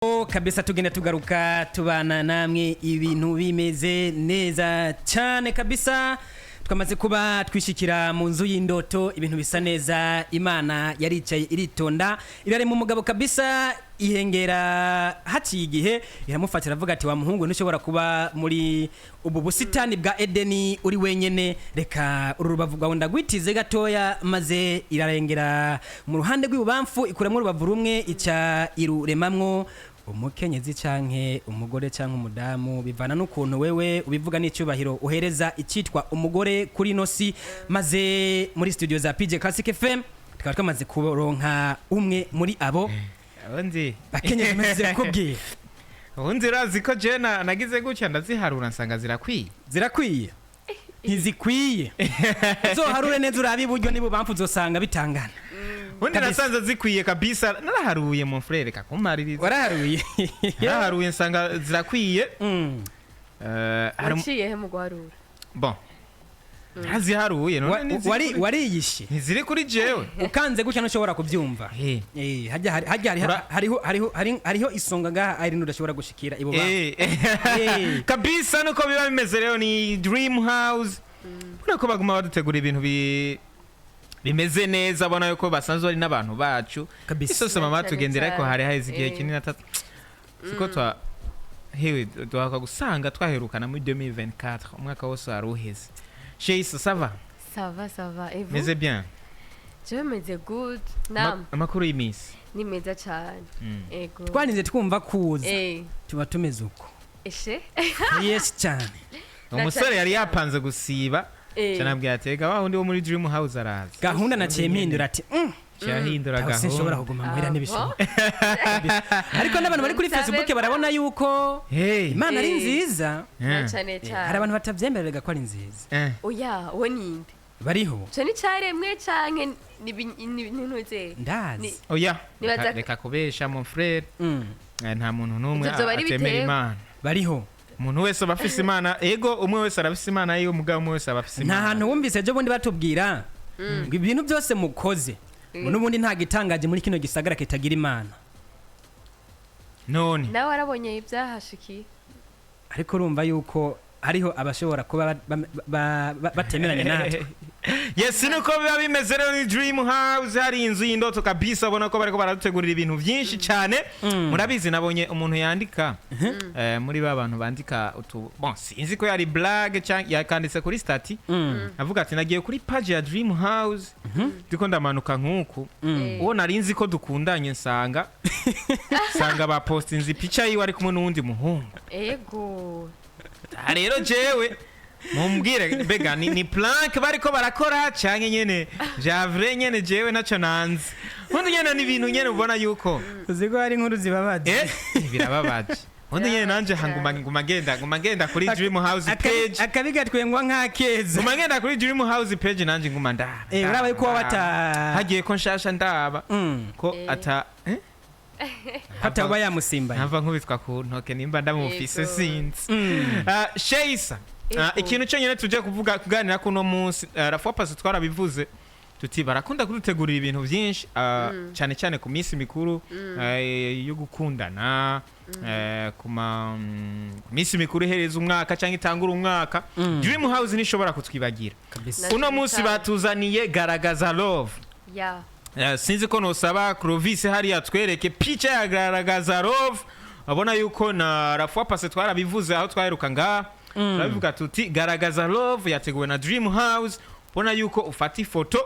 Kabisa tugenda tugaruka tubana namwe ibintu bimeze neza cyane kabisa twamaze kuba twishikira mu nzu y'indoto ibintu bisa neza Imana yaricaye iritonda irare mu mugabo kabisa ihengera haciye igihe iramufatira avuga ati wa muhungu ntushobora kuba muri ubu busitani bwa Edeni uri wenyene reka urubavu rwawe ndagwitize gatoya maze irarengera mu ruhande rw'ibubamfu ikuramo urubavu rumwe ica iruremamwo umukenyezi canke umugore canke umudamu bivana n'ukuntu wewe ubivuga n'icyubahiro uhereza icitwa umugore kuri nosi maze muri studio za PJ Classic FM tukaba twamaze kuronka umwe muri abo Undi bakenyezi maze kubwira undi razi ko je nagize gutya ndaziharura nsanga zirakwiye ntizikwiye uzoharure neza urabe iburyo nibo bamfu uzosanga bitangana undi nasanze zikwiye kabisa naraharuye mon frère kakumaririza waraharuye naraharuye nsanga zirakwiye Waciye he mu guharura bon ntaziharuye wariyishe ntiziri kuri jewe ukanze gutya ntushobora kubyumva hariho isonga ngaha ari nudashobora gushikira ibo ba kabisa nuko biba bimeze rero ni dream house urako baguma badutegura ibintu bimeze neza bona yuko basanzwe ari n'abantu bacu isose mama tugendera ko hari haize igihe kinini atatu siko twa hewe duhaka gusanga twaherukana muri 2024 umwaka wose aruheze Chez ça va? Ça va. Et vous? Mais c'est bien. Je me dis good. Nam. Amakuru y'imisi. Ni meza cyane. Ego. Twanize twumva kuza. Tuba tumeze uko. Eshe? Yes cyane. Umusore yari yapanze gusiba. Cyanabwiye atega wa undi wo muri Dream House araza. Gahunda na cemindura ati cyahindura gahunda. Sinshobora kuguma muhira n'ibishoboka. Ariko n'abantu bari kuri Facebook barabona yuko Imana ari nziza. Cyane. Hari abantu batavyemererega ko ari nziza. Oya, we ninde? Bariho. Cyane cyaremwe canke n'intuze. Ndazi. Oya. Reka kubesha mon frère. Nta muntu numwe atemera Imana. Bariho. Umuntu wese abafise Imana ego umwe wese arafise Imana yiwe umugabo umwe wese abafise Imana. Nta hantu wumvise je bundi batubwira ngo ibintu byose mukoze n'ubundi nta gitangaje muri kino gisagara kitagira Imana. None nawe warabonye ibyahashikiye ariko urumva yuko hariho abashobora kuba batemeranya natwe. Yes nuko biba bimeze rero ni Dream House hari inzu y'indoto kabisa ubona ko bariko baradutegurira ibintu byinshi cyane murabizi nabonye umuntu yandika muri ba bantu bandika bon sinzi ko yari blague cyangwa yakanditse kuri stati avuga ati nagiye kuri page ya Dream House ndiko ndamanuka nkuku uwo narinzi ko dukundanye nsanga ba postinze picture yiwe ari kumwe n'undi muhungu ego rero jewe mumbwire mbega ni plank bariko barakora cyane nyene javre nyene jewe naco nanze undi nyene ni ibintu nyene ubona yuko uziko hari inkuru zibabaje birababaje undi nyene nanje nguma ngenda kuri Dream House page akabiga twengwa nk'akeza nguma ngenda kuri Dream House page nanje nguma ndaba uraba yuko wata hagiye ko nshasha ndaba ko ata hata uba yamusimba nava nkubitwa ku ntoke nimba ndamufise sinzi Sheisa ikintu cyo nyene tuje kuganira kuno munsi rafuwa pasi twarabivuze tuti barakunda kudutegurira ibintu byinshi cyane cyane ku minsi mikuru yo gukundana kuma minsi mikuru hereza umwaka cyangwa itangura umwaka Dream House nishobora kutwibagira uno munsi batuzaniye garagaza love sinzi ko nosaba Clovis hari yatwereke picture ya garagaza love abona yuko na rafuwa pasi twarabivuze aho twaheruka ngaha turabivuga tuti garagaza love yateguwe na Dream House ubona yuko ufata ifoto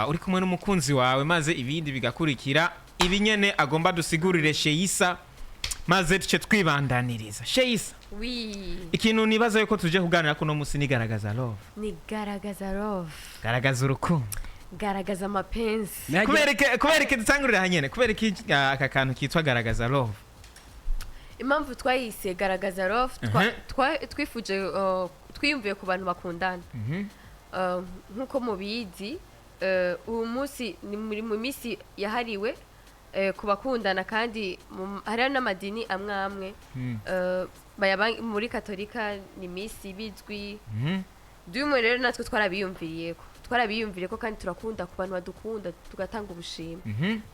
uri kumwe n'umukunzi wawe maze ibindi bigakurikira ibi nyene agomba dusigurire Sheisa maze tuce twibandaniriza Sheisa ikintu nibaza yuko tuje kuganira kuno musi ni garagaza love garagaza urukundo garagaza mapenzi kubereke dutangurira hanyene kubereke aka kantu kitwa garagaza love impamvu twayise garagaza love twifuje twiyumviye ku bantu bakundana nkuko mubizi uyu munsi ni mu minsi yahariwe ku bakundana kandi hariho n'amadini amwe muri katolika ni minsi bizwi dumwe rero natwe twarabiyumviriye ko kandi turakunda ku bantu badukunda tugatanga ubushimwe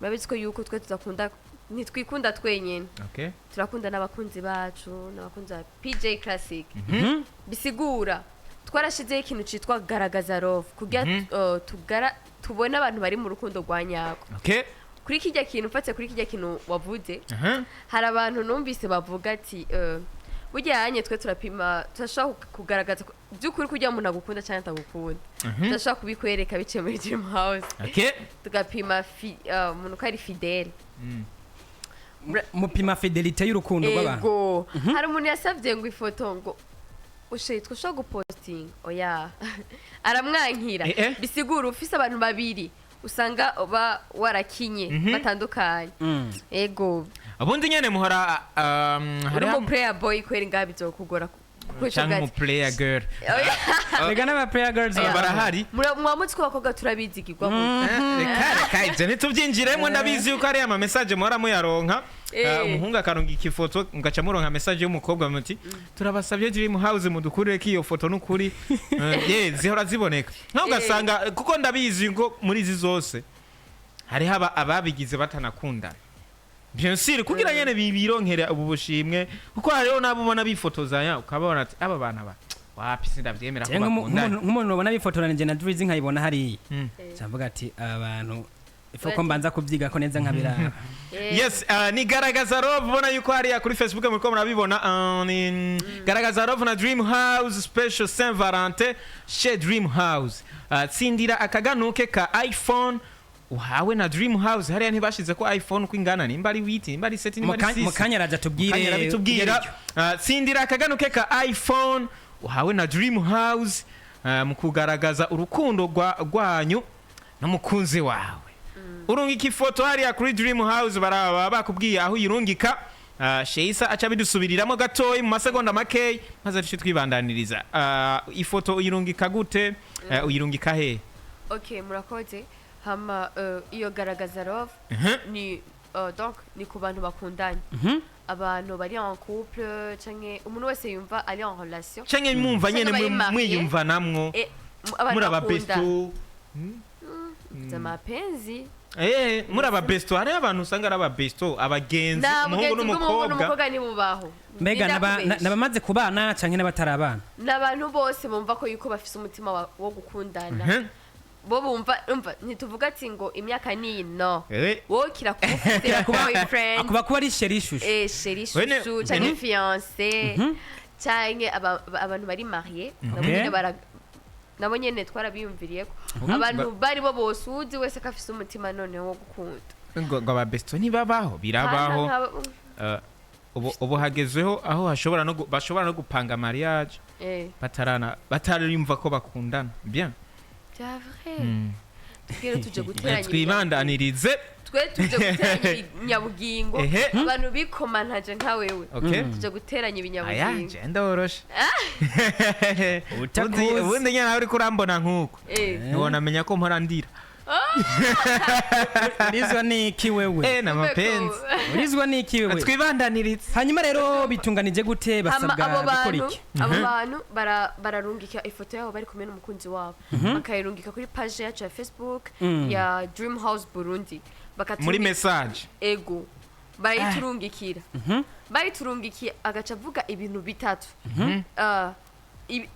murabizi ko yuko twe tudakunda ntitwikunda twenyine Okay. turakunda n'abakunzi bacu n'abakunzi ba PJ Classic bisigura twarashizeho ikintu cyitwa garagaza love kugira tubone abantu bari mu rukundo rwa nyako Okay. kuri kijya kintu ufatse kuri kijya kintu wavuze hari abantu numvise bavuga ati burya twe turapima turashaka kugaragaza by'ukuri kugira umuntu agukunda cyangwa atagukunda turashaka kubikwereka biciye muri Dream House Okay. tugapima umuntu ko ari fidele mupima fidelite y'urukundo rw'abantu ego hari umuntu yasabye ngo ifoto ngo ushitwe ushaka gupostinga oya aramwankira bisigura ufise abantu babiri usanga warakinye batandukanye ego abundi nyene muhora hari mu player boy kweri ngabi byo kugora cyangwa mu player girl rega n'aba player girls barahari mwamutse ko bakobwa turabizigirwa reka ibyo ntitubyinjiremo ndabizi yuko ari ama message muhora muyaronka umuhungu akaronga ikifoto mugaca muronka message y'umukobwa muti turabasabye Dream House mudukurire ko iyo foto n'ukuri zihora ziboneka nkaho ugasanga kuko ndabizi ngo muri izi zose hariho ababigize batanakundana bien sûr kugira nyene bibironkera ubu bushimwe kuko hariho nabo ubona bifotozanya ukabona ati aba bana ba wapi sindavyemera ko bakundana nk'umuntu ubona bifotoranije na Drizzy nkayibona hari cyamvuga ati abantu ifoko mbanza kubyiga ko neza nkabiraba yes ni garagaza love ubona yuko hariya kuri Facebook muriko murabibona ni garagaza love na Dream House special Saint Valentin chez Dream House tsindira akaganuke ka iPhone uhawe na Dream House hariya ntibashize ko iPhone uko ingana nimba ari 8 nimba ari 7 nimba ari 6 mukanya raja tubwire tsindira akaganuke ka iPhone uhawe na Dream House mu kugaragaza urukundo rwanyu n'umukunzi wawe urungika ifoto hariya kuri Dream House baraba bakubwiye aho uyirungika Sheisa acha bidusubiriramo gatoyi mu masegonda makeyi maze tushe twibandaniriza ifoto uyirungika gute uyirungika he okay murakoze hama iyo garagaza love ni donc ni ku bantu bakundanye abantu bari en couple canke umuntu wese yumva ari en relation canke mwumva nyene mwiyumva namwo muri ababesto zamapenzi muri ababesto hari abantu usanga ari ababesto abagenzi umuhungu n'umukobwa nibubaho mbega nabamaze kubana canke n'abatarabana n'abantu bose bumva ko yuko bafise umutima wo gukundana bo bumva ntituvuga ati ngo imyaka ni no wowe kirakufite boyfriend kuba ari sherishushu sherishushu cyangwa fiancé cyangwa abantu bari marié nabo nyene twarabiyumviriye ko abantu bari bo bose uzi wese kafise umutima none wo gukunda ngo ababesto ntibabaho birabaho ubu hagezweho aho bashobora no gupanga mariage batarimva ko bakundana bien twibandanirize twe tuje guteranya ibinyabugingo abantu bikomantaje nka wewe tuje guteranya ibinyabugingo ndoroshe ubundi nyana uri kurambona nkuko nibona menya ko mpora ndira urizwa n'iki wewe n'amapenzi urizwa n'iki wewe twibandanirize hanyuma rero bitunganije gute basabwa gukora iki abo bantu bararungika ifoto yabo bari kumwe n'umukunzi wabo bakayirungika kuri page yacu ya Facebook ya Dream House Burundi muri message ego bayiturungikira bayiturungikiye agaca avuga ibintu bitatu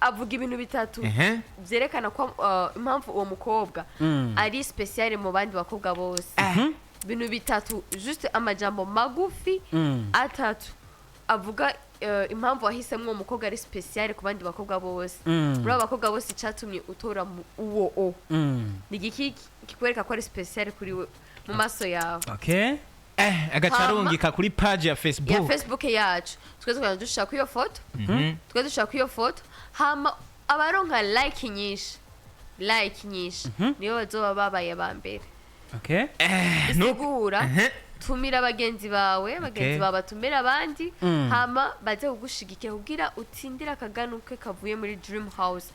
avuga ibintu bitatu byerekana ko impamvu uwo mukobwa ari special mu bandi bakobwa bose ibintu bitatu juste amajambo magufi atatu avuga impamvu wahisemo uwo mukobwa ari special ku bandi bakobwa bose muri abo bakobwa bose cyatumye utora uwo ni igiki kikwereka ko ari special kuri we mu maso yawe okay agacarungika kuri page ya Facebook yacu twese dushaka iyo foto twese dushaka iyo foto hama abaronka like nyinshi niyo bazoba babaye ba mbere okay nugura tumira abagenzi bawe batumira abandi hama baze kugushigikira kugira utsindira akaganuke kavuye muri Dream House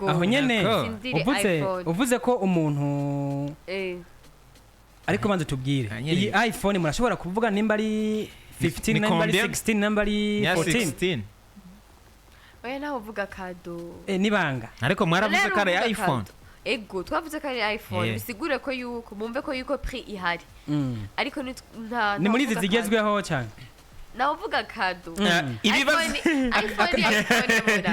aho nyene uvuze ko umuntu ariko banze tubwire iyi iPhone murashobora kuvuga nimba ari 15 nimba ari 16 nimba ari 14 oya naho uvuga kado nibanga ariko mwaravuze kare ya iPhone ego twavuze ko ari iPhone bisigure ko yuko mumve ko yuko prix ihari ariko ni muri izi zigezweho cyane nawe uvuga kado ibibazo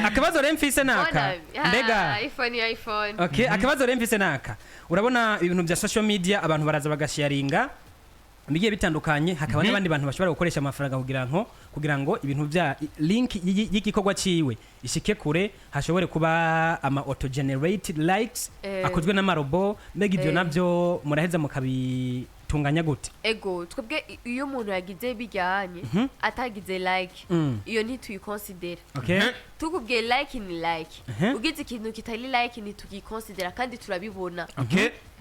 akabazo rero mfise naka mbega iPhone okay akabazo rero mfise naka urabona ibintu bya social media abantu baraza bagasharinga bigiye bitandukanye hakaba n'abandi bantu bashobora gukoresha amafaranga kugira ngo ibintu bya link y'igikorwa ciwe ishike kure hashobore kuba ama auto generated likes akozwe n'amarobo mbega ibyo nabyo muraheza mukabitunganya gute ego twebwe iyo umuntu yagize bijyanye atagize like iyo ntituyiconsidera tukubwiye like ni like ugize ikintu kitari like ntituyiconsidera kandi turabibona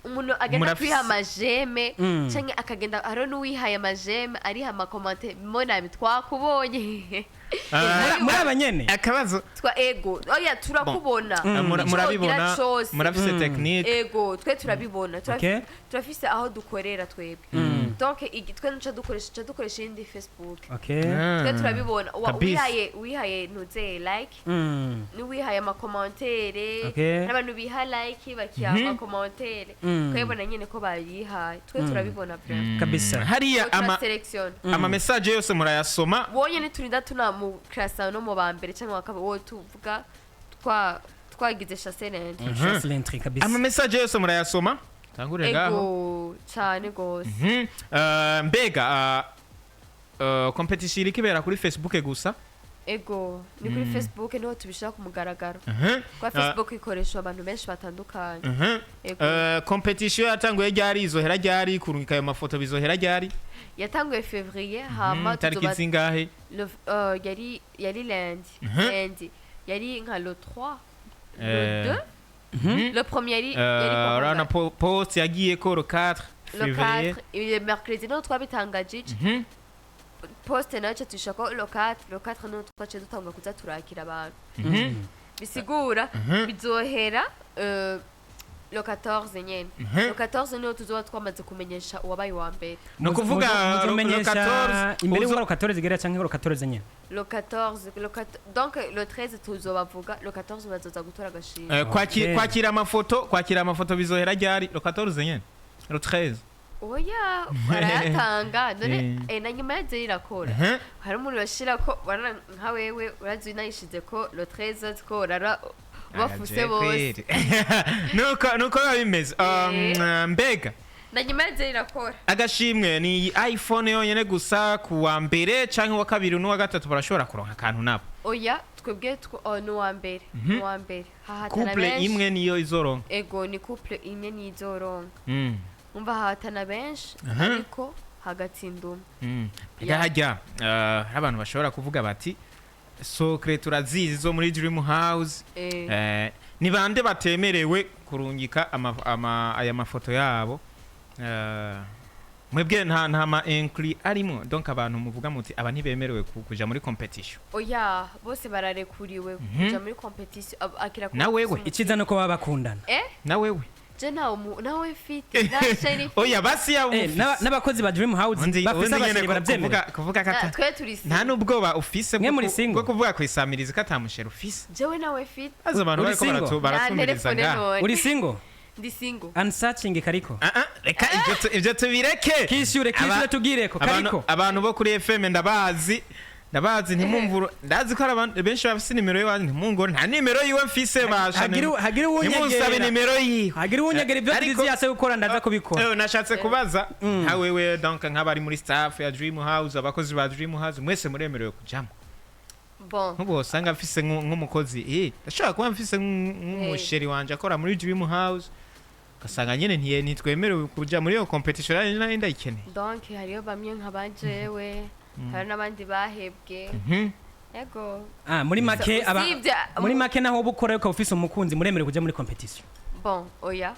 umuntu agenda kwiha amajeme cyangwa akagenda haro n'uwihaye amajeme ariha amakomante mbona twakubonye muri abanyene akabazo twa ego oya turakubona murabibona murafise technique ego twe turabibona turafise aho dukorera twebwe donc twe nca dukoresha indi Facebook twe turabibona wihaye nuze like n'uwihaye amakomantere n'abantu biha like bakiha amakomantere twebona nyene ko bayihaye twe turabibona kabisa hariya ama message yose murayasoma wonye niturinda tuna mu classe no mu bambere cyangwa wo tuvuga twagize chasselent kabisa ama message yose murayasoma tangure ngaho ego cyane gose mbega competition iri kibera kuri Facebook gusa ego ni kuri Facebook niho tubishaka kumugaragaro kwa Facebook ikoresha abantu benshi batandukanye competition yatanguye ryari izohera ryari kurungika ayo mafoto bizohera ryari yatanguye février hama tariki zingahe yari lundi yari nka le 3 le 2 le premier yari rana post yagiye ko le 4 février le mercredi no twabitangaje poste nacho tushako le 4 no twace dutanga kuza turakira abantu bisigura bizohera le 14 nyene le 14 niho tuzoba twamaze kumenyesha uwabaye wa mbere no kuvuga le 14 imbere wa 14 igera cyangwa le 14 nyene le 14 donc le 13 tuzoba vuga le 14 bazoza gutora gashimwe kwakira amafoto bizohera ryari le 14 nyene le 13 oya barayatanga none na nyuma yaje irakora hari umuntu yashira ko bana nka wewe urazi nayishize ko le 13 ko rara bafuse bose nuko bimeze mbega na nyuma yaje irakora agashimwe ni iPhone yonyene gusa ku wa mbere canke wa kabiri n'uwa gatatu barashobora kuronka akantu nabo oya twebwe no wa mbere couple imwe niyo izoronka ego ni couple imwe niyo izoronka umva hahatana benshi ariko hagatsinda umwe hajya abantu bashobora kuvuga bati sokre turazizi zo muri Dream House ni bande batemerewe kurungika aya mafoto yabo mwebwe nta ma inclus arimo donc abantu muvuga muti aba ntibemerewe kuja muri competition oya bose bararekuriwe kuja muri competition akira na wewe ikiza no ko baba bakundana na wewe nawe fiti oya basi ya n'abakozi ba Dream House bafise abashiri baravyemera kuvuga kata twe turi nta nubwoba ufise bwo kuvuga ko isamiriza katamushera ufise jewe nawe fiti azo abantu bariko baratumiriza nga uri single ndi single unsearching kariko reka ivyo tubireke kishure tugireko kariko abantu bo kuri FM ndabazi ntimumvura ndazi ko abantu benshi bafise nimero yiwe ntimungore nta nimero yiwe mfise bashane hagira uwunyegera nimero yiwe hagira uwunyegera ibyo tuzi yase gukora ndaza kubikora nashatse kubaza nka wewe donc nk'abari muri staff ya Dream House abakozi ba Dream House mwese muremerewe kujamo bon nkubo usanga mfise nk'umukozi ndashaka kuba mfise nk'umusheri wanje akora muri Dream House kasanga nyene ntitwemerewe kuja muri iyo competition nari ndayikeneye donc hariyo bamwe nkabanjewe hari n'abandi bahebwe yego muri make naho bukora yuko ufise umukunzi muremerewe kuja muri competition bon oya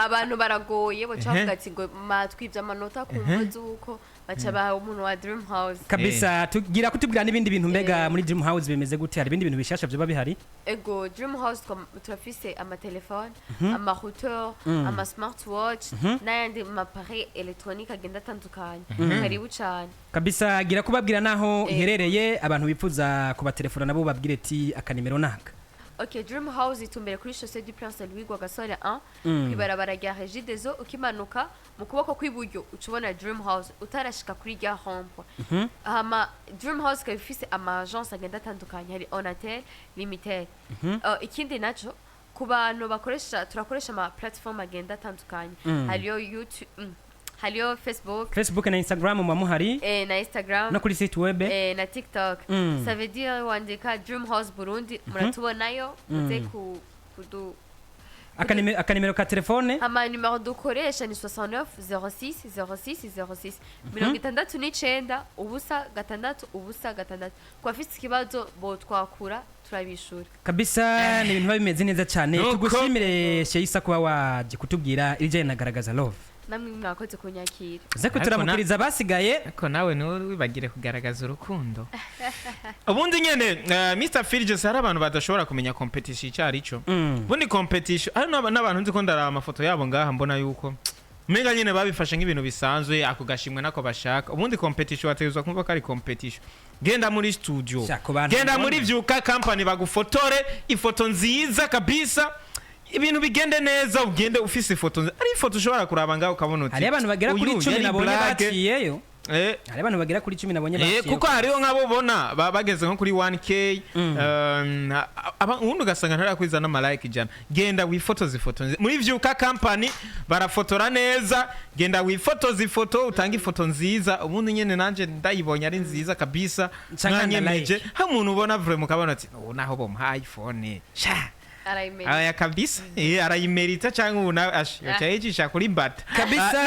abantu baragoye bacavuga ati ngo matwivye amanota kumva zuko baca baha umuntu wa Dream House kabisa tugira kutubwira n'ibindi bintu mbega muri Dream House bimeze gute hari ibindi bintu bishasha byo bihari ego Dream House turafise amatelefone amarouteur ama smartwatch n'ayandi mapare électronique agenda atandukanye karibu cyane kabisa gira kubabwira naho iherereye abantu bifuza kuba telefone nabo babwire ati akanimero naka Ok, Dream House itumbere kuri chaussée du Prince Louis Rwagasore 1 kwibarabara rya Regideso ukimanuka mu kuboko kw'iburyo ucubona Dream House utarashika kuri rya hompe hama Dream House ikaba ifise ama agence agenda atandukanye hari Onatel Limited ikindi naco ku bantu turakoresha ama platform agenda atandukanye hariyo YouTube hariyo Facebook na Instagram muba muhari na Instagram no kuri site web na TikTok ça veut dire wandika Dream House Burundi muratubonayo muze kudu akanimero ka telefone hama numero dukoresha ni 69 06 06 06 69 ubusa gatandatu ubusa gatandatu kwa afite ikibazo bo twakura turabishura kabisa ni ibintu bimeze neza cyane tugushimire Sheisa kuba waje kutubwira ibijyanye na Garagaza Love namwe mwakoze kunyakira uze kuturamukiriza basigaye ariko nawe niwe wibagire kugaragaza urukundo ubundi nyene Mr. Philges hari abantu badashobora kumenya competition cyari ico ubundi competition hari n'abantu nzi ko ndaraba amafoto yabo ngaha mbona yuko mega nyene babifashe nk'ibintu bisanzwe ako gashimwe nako bashaka ubundi competition wategezwa kumva ko ari competition genda muri studio genda muri Vyuka company bagufotore ifoto nziza kabisa ibintu bigende neza ugende ufise ifoto ari ifoto ushobora kuraba ngaho ukabona uti hari abantu bagera kuri 10 nabonye baciyeyo hari abantu bagera kuri 10 nabonye baciyeyo kuko hariho nk'abo ubona bageze nko kuri 1k ubundi ugasanga ntarakwiza n'amalike ijana genda wifotoza ifoto muri Vyuka company barafotora neza genda wifotoza ifoto utanga ifoto nziza ubundi nyene nanje ndayibonye ari nziza kabisa mwanyemeje ha umuntu ubona vraiment ukabona ati naho bo mu iPhone sha aya kabisa arayimerita cyangwa ubuna yacayicisha kuri bata kabisa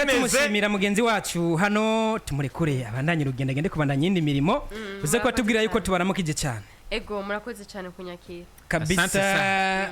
tumushimira mugenzi wacu hano tumurekure abandanye rugenda gende kubandanya indi mirimo uze ko tubwira yuko tubaramukije cyane ego murakoze cyane kunyakira kabisa